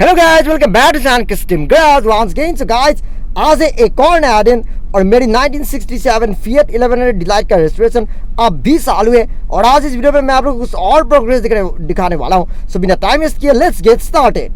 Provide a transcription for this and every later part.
Hello guys, welcome back to channel custom guys once again. So guys, आज है एक और नया दिन और मेरी 1967 फिएट 1100 डिलाइट का रजिस्ट्रेशन अब 20 साल हुए और आज इस वीडियो में मैं आप लोगों को कुछ और प्रोग्रेस दिखाने वाला हूं। सो बिना टाइम वेस्ट किए लेट्स गेट स्टार्टेड।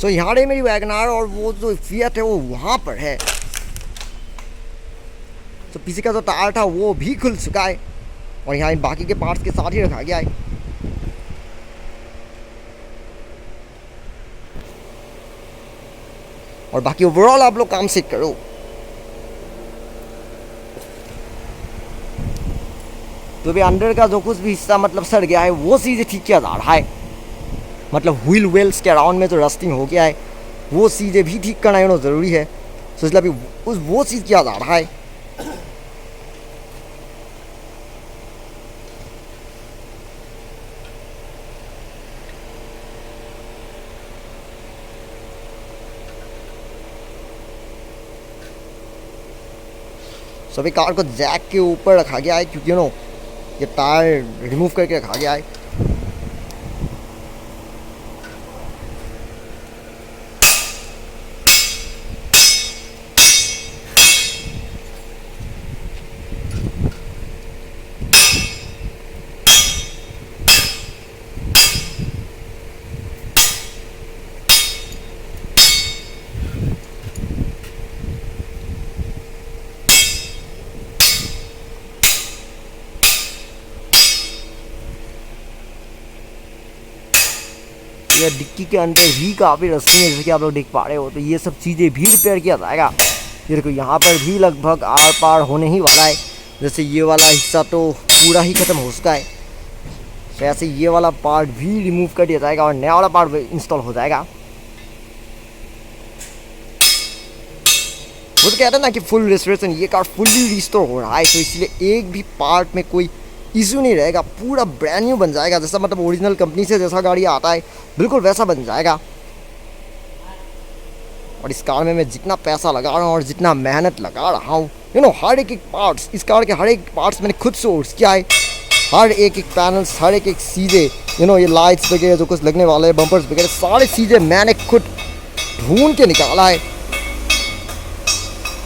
सो यहाँ रही मेरी वैगनार और वो जो फिएट है वो वहाँ पर है। तो पीछे का जो टायर था वो भी खुल चुका है और यहाँ इन बाकी के पार्ट्स के साथ ही रखा गया है। और बाकी ओवरऑल आप लोग काम सीख करो। तो अभी अंडर का जो कुछ भी हिस्सा मतलब सड़ गया है वो चीज़ें ठीक किया जा रहा है। मतलब व्हील वेल्स के अराउंड में जो रस्टिंग हो गया है वो चीज़ें भी ठीक करना ज़रूरी है। तो इसलिए अभी वो चीज़ किया जा रहा है। सभी कार को जैक के ऊपर रखा गया है क्योंकि ये टायर रिमूव करके रखा गया है। या डिक्की के अंदर भी काफ़ी रस्सी है जैसे कि आप लोग देख पा रहे हो। तो ये सब चीज़ें भी रिपेयर किया जाएगा। ये देखो यहाँ पर भी लगभग आर पार होने ही वाला है। जैसे ये वाला हिस्सा तो पूरा ही ख़त्म हो चुका है, तो ऐसे ये वाला पार्ट भी रिमूव कर दिया जाएगा और नया वाला पार्ट इंस्टॉल हो जाएगा। वो तो कहते हैं ना कि फुल रेस्टोरेशन, ये कार फुल्ली रिस्टोर हो रहा है तो इसलिए एक भी पार्ट में कोई इशू नहीं रहेगा, पूरा ब्रांड न्यू बन जाएगा। जैसा मतलब ओरिजिनल कंपनी से जैसा गाड़ी आता है बिल्कुल वैसा बन जाएगा। और इस कार में मैं जितना पैसा लगा रहा हूँ और जितना मेहनत लगा रहा हूँ हर एक पार्ट्स, इस कार के हर एक पार्ट्स मैंने खुद सोर्स किया है। हर एक पैनल्स, हर एक चीज़ें ये लाइट्स वगैरह जो कुछ लगने वाले हैं, बम्पर्स वगैरह, सारी चीज़ें मैंने खुद ढूंढ के निकाला है।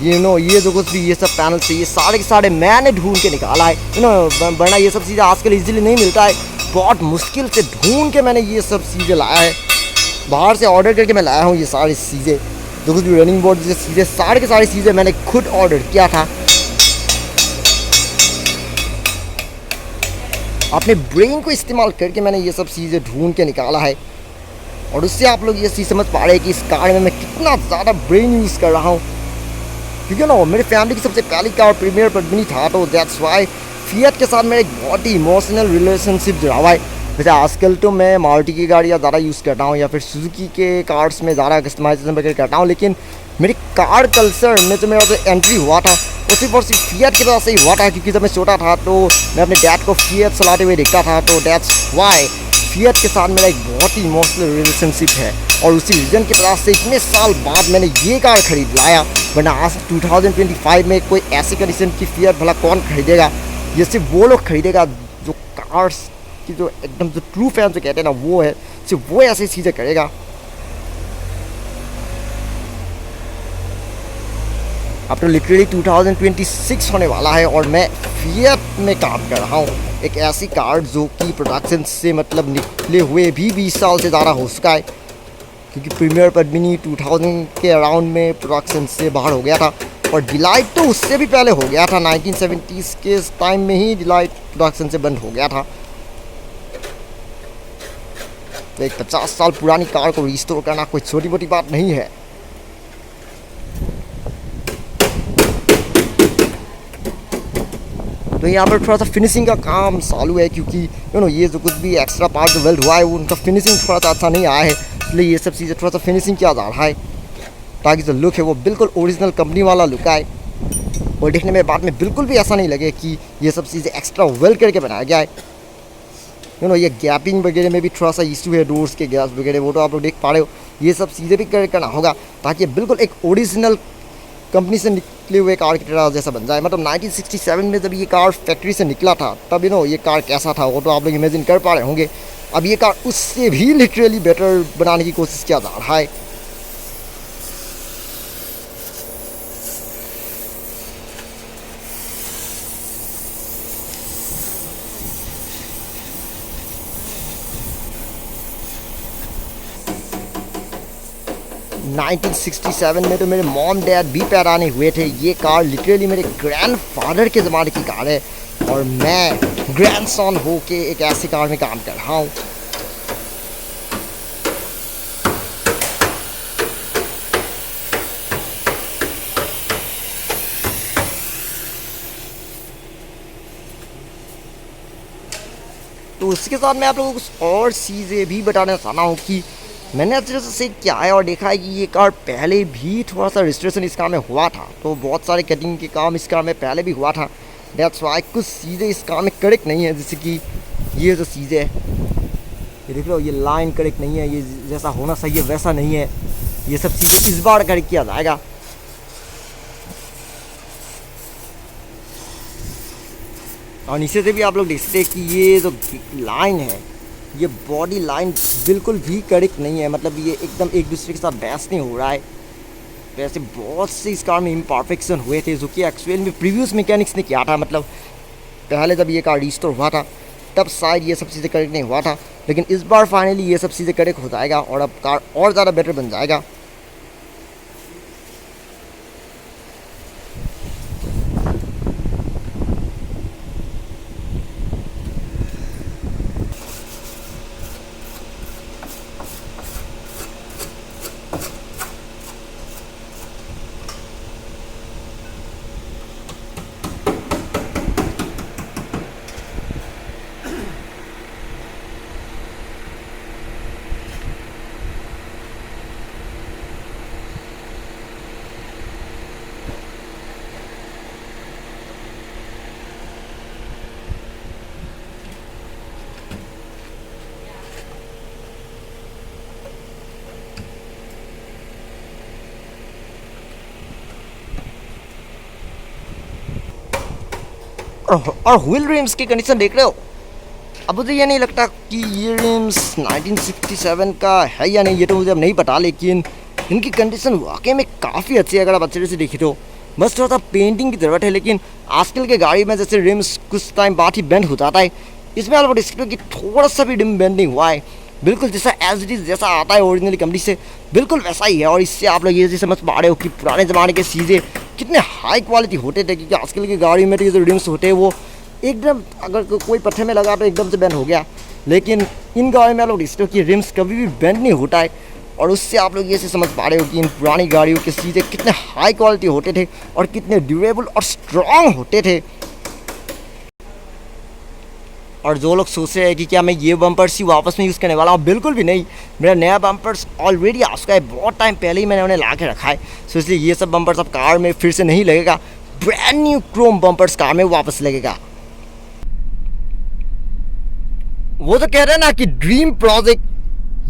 ये जो कुछ भी ये सब पैनल से ये सारे के सारे मैंने ढूंढ के निकाला है। वरना ये सब चीज़ें आजकल इजीली नहीं मिलता है, बहुत मुश्किल से ढूंढ के मैंने ये सब चीज़ें लाया है। बाहर से ऑर्डर करके मैं लाया हूँ ये सारी चीज़ें, जो कुछ भी रनिंग बोर्ड जैसे चीज़ें, सारे के सारी चीज़ें मैंने खुद ऑर्डर किया था। अपने ब्रेन को इस्तेमाल करके मैंने ये सब चीज़ें ढूंढ के निकाला है और उससे आप लोग ये चीज़ समझ पा रहे हैं कि इस कार में मैं कितना ज़्यादा ब्रेन यूज़ कर रहा हूँ। क्योंकि मेरी फैमिली की सबसे पहली कार प्रीमियर पद्मिनी था, तो दैट्स वाई फिएट के साथ मेरा एक बहुत ही इमोशनल रिलेशनशिप जुड़ा हुआ है। वैसे आजकल तो मैं मारुति की गाड़ियाँ ज़्यादा यूज़ करता हूँ या फिर सुजुकी के कार्स में ज़्यादा कस्टमाइजेशन वगैरह करता हूँ, लेकिन मेरी कार कल्चर में जो मेरा जो एंट्री हुआ था वो सिर्फ और सिर्फ फिएट की वजह से ही हुआ था। क्योंकि जब मैं छोटा था तो मैं अपने डैड को फिएट चलाते हुए देखता था, तो दैट्स वाई फिएट के साथ मेरा एक बहुत ही इमोशनल रिलेशनशिप है। और उसी रीज़न की वजह से इतने साल बाद मैंने ये कार खरीद लाया। वरना आज 2025 में कोई ऐसी कंडीशन की फिएट भला कौन खरीदेगा? ये सिर्फ वो लोग खरीदेगा जो कार्स की जो एकदम जो ट्रू फैन जो कहते हैं ना, वो है, सिर्फ वो ऐसी चीज़ें करेगा। अब तो लिटरली 2026 होने वाला है और मैं फिएट में काम कर रहा हूँ। एक ऐसी कार जो कि प्रोडक्शन से मतलब निकले हुए भी 20 साल से ज़्यादा हो चुका है, क्योंकि प्रीमियर पद्मिनी 2000 के अराउंड में प्रोडक्शन से बाहर हो गया था और डिलाइट तो उससे भी पहले हो गया था। 1970s के टाइम में ही डिलाइट प्रोडक्शन से बंद हो गया था। तो एक 50 साल पुरानी कार को रिस्टोर करना कोई छोटी मोटी बात नहीं है। तो यहाँ पर थोड़ा सा फिनिशिंग का काम चालू है, क्योंकि ये जो कुछ भी एक्स्ट्रा पार्ट जो वेल्ड हुआ है वो उनका फिनिशिंग थोड़ा सा अच्छा नहीं आया है, इसलिए ये सब चीज़ें थोड़ा सा फिनिशिंग किया जा रहा है ताकि जो लुक है वो बिल्कुल ओरिजिनल कंपनी वाला लुक आए और देखने में बाद में बिल्कुल भी ऐसा नहीं लगे कि ये सब चीज़ें एक्स्ट्रा वेल्ड करके बनाया गया है। ये गैपिंग वगैरह में भी थोड़ा सा इशू है, डोर्स के गैस वगैरह, वो तो आप लोग देख पा रहे हो। ये सब चीज़ें भी करना होगा ताकि बिल्कुल एक ओरिजिनल कंपनी से निकले हुए कार की तरह जैसा बन जाए। मतलब 1967 में जब ये कार फैक्ट्री से निकला था तब ये कार कैसा था वो तो आप लोग इमेजिन कर पा रहे होंगे। अब ये कार उससे भी लिटरली बेटर बनाने की कोशिश किया जा रहा है। नाइनटीन 67 में तो मेरे मॉम डैड भी पैदा नहीं हुए थे। ये कार लिटरली मेरे ग्रैंडफादर के ज़माने की कार है और मैं ग्रैंडसन हो के एक ऐसी कार में काम कर रहा हूँ। तो उसके साथ मैं आप लोगों को कुछ और चीज़ें भी बताना चाहता हूँ कि मैंने अच्छे से क्या है और देखा है कि ये कार पहले भी थोड़ा सा रजिस्ट्रेशन इस कार में हुआ था, तो बहुत सारे कटिंग के काम इस कार में पहले भी हुआ था। दैट्स वाई कुछ चीज़ें इस कार में करेक्ट नहीं है, जैसे कि ये जो चीज़ें है, ये देख लो, ये लाइन करेक्ट नहीं है, ये जैसा होना चाहिए वैसा नहीं है। ये सब चीज़ें इस बार करेक्ट किया जाएगा। और नीचे से भी आप लोग देख सकते हैं कि ये जो लाइन है, ये बॉडी लाइन बिल्कुल भी करेक्ट नहीं है, मतलब ये एकदम एक दूसरे के साथ बैस नहीं हो रहा है। वैसे बहुत से इस कार में इम्परफेक्शन हुए थे जो कि एक्चुअल में प्रीवियस मैकेनिक्स ने किया था, मतलब पहले जब ये कार रिस्टोर हुआ था तब शायद ये सब चीज़ें करेक्ट नहीं हुआ था, लेकिन इस बार फाइनली ये सब चीज़ें करेक्ट हो जाएगा और अब कार और ज़्यादा बेटर बन जाएगा। और व्हील रिम्स की कंडीशन देख रहे हो। अब मुझे ये नहीं लगता कि ये रिम्स 1967 का है या नहीं, ये तो मुझे अब नहीं पता, लेकिन इनकी कंडीशन वाकई में काफ़ी अच्छी है अगर आप अच्छे से देखें तो। बस थोड़ा सा पेंटिंग की ज़रूरत है, लेकिन आजकल के गाड़ी में जैसे रिम्स कुछ टाइम बाद ही बेंड हो जाता है, इसमें आप देख कि थोड़ा सा भी रिम बेंड नहीं हुआ है, बिल्कुल जैसा एज इट इज़ जैसा आता है ओरिजिनली कंपनी से बिल्कुल वैसा ही है। और इससे आप लोग ये समझ पा रहे हो कि पुराने ज़माने के चीज़ें कितने हाई क्वालिटी होते थे, क्योंकि आजकल की गाड़ी में तो ये जो रिम्स होते हैं वो एकदम अगर कोई पत्थर में लगा तो एकदम से बेंड हो गया, लेकिन इन गाड़ियों में आप लोग देखते हो कि रिम्स कभी भी बेंड नहीं होता है। और उससे आप लोग ये से समझ पा रहे हो कि इन पुरानी गाड़ियों के चीज़ें कितने हाई क्वालिटी होते थे और कितने ड्यूरेबल और स्ट्रॉन्ग होते थे। और जो लोग सोच रहे हैं कि क्या मैं ये बम्पर्स ही वापस में यूज़ करने वाला हूँ, बिल्कुल भी नहीं। मेरा नया बम्पर्स ऑलरेडी आ चुका है, बहुत टाइम पहले ही मैंने उन्हें ला के रखा है, सो इसलिए ये सब बम्पर्स अब कार में फिर से नहीं लगेगा। Brand new Chrome bumpers car में वापस लगेगा। वो तो कह रहे हैं ना कि ड्रीम प्रोजेक्ट,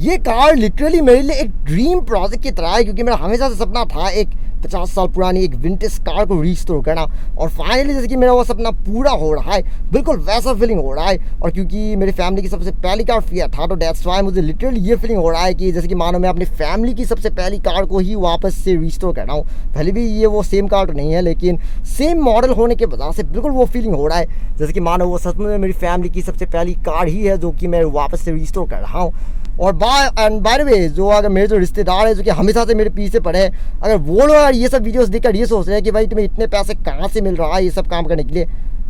ये कार लिटरली मेरे लिए एक ड्रीम प्रोजेक्ट की तरह है, क्योंकि मेरा हमेशा से सपना था एक 50 साल पुरानी एक विंटेज कार को रिस्टोर करना, और फाइनली जैसे कि मेरा वो सपना पूरा हो रहा है, बिल्कुल वैसा फीलिंग हो रहा है। और क्योंकि मेरी फैमिली की सबसे पहली कार फिएट था, तो दैट्स वाई मुझे लिटरली ये फीलिंग हो रहा है कि जैसे कि मानो मैं अपनी फैमिली की सबसे पहली कार को ही वापस से रिस्टोर कर रहा हूँ। भले भी ये वो सेम कार तो नहीं है, लेकिन सेम मॉडल होने के वजह से बिल्कुल वो फीलिंग हो रहा है जैसे कि मानो वो सच में मेरी फैमिली की सबसे पहली कार ही है जो कि मैं वापस से रिस्टोर कर रहा हूँ। और बाय द वे, जो अगर मेरे जो रिश्तेदार है जो कि हमेशा से मेरे पीछे पड़े हैं, अगर वो लोग ये सब वीडियोस देखकर ये सोच रहे हैं कि भाई तुम्हें इतने पैसे कहाँ से मिल रहा है ये सब काम करने के लिए,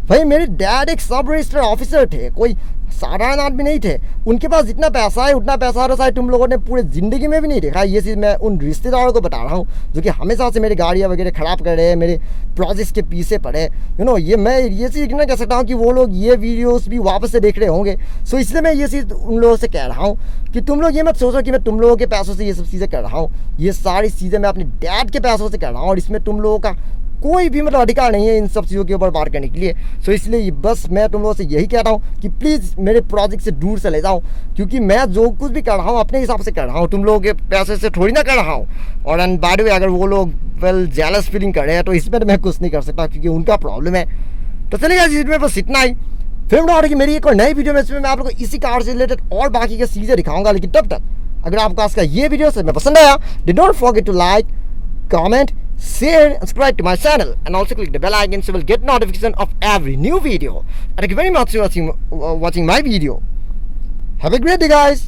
भाई मेरे डैड एक सब रजिस्टर ऑफिसर थे, कोई साधारण आदमी नहीं थे। उनके पास जितना पैसा है उतना पैसा तो शायद तुम लोगों ने पूरे ज़िंदगी में भी नहीं देखा। ये चीज़ मैं उन रिश्तेदारों को बता रहा हूँ जो कि हमेशा से मेरी गाड़ियाँ वगैरह ख़राब कर रहे हैं, मेरे प्रोजेक्ट्स के पीछे पड़े। ये मैं ये चीज़ इतना कह सकता हूँ कि वो लोग ये वीडियोस भी वापस से देख रहे होंगे। सो इसलिए मैं ये चीज़ उन लोगों से कह रहा हूँ कि तुम लोग ये मत सोचो कि मैं तुम लोगों के पैसों से ये सब चीज़ें कर रहा हूँ। ये सारी चीज़ें मैं अपने डैड के पैसों से कर रहा हूँ, और इसमें तुम लोगों का कोई भी अधिकार नहीं है इन सब चीज़ों के ऊपर बात करने के लिए। सो इसलिए बस मैं तुम लोगों से यही कह रहा हूँ कि प्लीज़ मेरे प्रोजेक्ट से दूर चले जाओ, क्योंकि मैं जो कुछ भी कर रहा हूँ अपने हिसाब से कर रहा हूँ, तुम लोगों के पैसे से थोड़ी ना कर रहा हूँ। और एंड बाय द वे, अगर वो लोग जेलस फीलिंग कर रहे हैं तो इसमें तो मैं कुछ नहीं कर सकता, क्योंकि उनका प्रॉब्लम है। तो चलिए इस वीडियो में बस इतना ही। फिर कि मेरी एक और नई वीडियो में इसमें मैं आप लोगों को इसी कार से रिलेटेड और बाकी की चीज़ें दिखाऊंगा। लेकिन तब तक अगर आपको आज का ये वीडियो सच में पसंद आया, don't forget to like, comment, share, and subscribe to my channel, and also click the bell icon so you will get notification of every new video. Thank you very much for watching my video. Have a great day, guys.